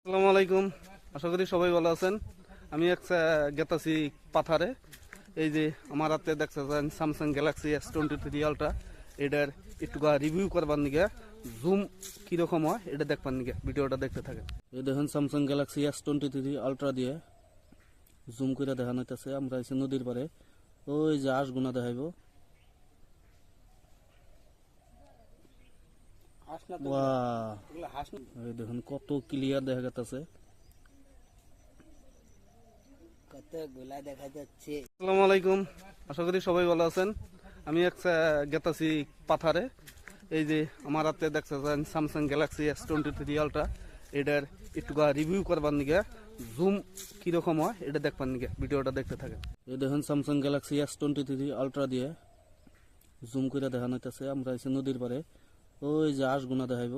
আসসালামু আলাইকুম, আশা করি সবাই ভালো আছেন। আমি গেতাছি পাথারে। এই যে আমার হাতে দেখতেছেন স্যামসাং গ্যালাক্সি S23 আলট্রা। এটার একটু রিভিউ করবার নিগে জুম কিরকম হয় এটা দেখবার নিগে ভিডিওটা দেখতে থাকেন। এই দেখেন স্যামসাং গ্যালাক্সি S23 আলট্রা দিয়ে জুম করে দেখানো হইতেছে। আমরা এসে নদীর পারে, ওই যে হাঁসগুনা দেখাইব। এই দেখুন কত ক্লিয়ার দেখা যাচ্ছে। আসসালামু আলাইকুম, আশা করি সবাই ভালো আছেন। আমি গেতাছি পাথারে। এই যে আমার হাতে দেখতেছেন স্যামসাং গ্যালাক্সি S23 আলট্রা। এটার একটু রিভিউ করবার নিগে জুম কিরকম হয় এটা দেখবার নিগে ভিডিওটা দেখতে থাকেন। এই দেখুন স্যামসাং গ্যালাক্সি S23 আলট্রা দিয়ে জুম করে দেখানো হইতেছে। আমরা এসে নদীর পারে, ওই যে হাঁসগুনা দেখাইব।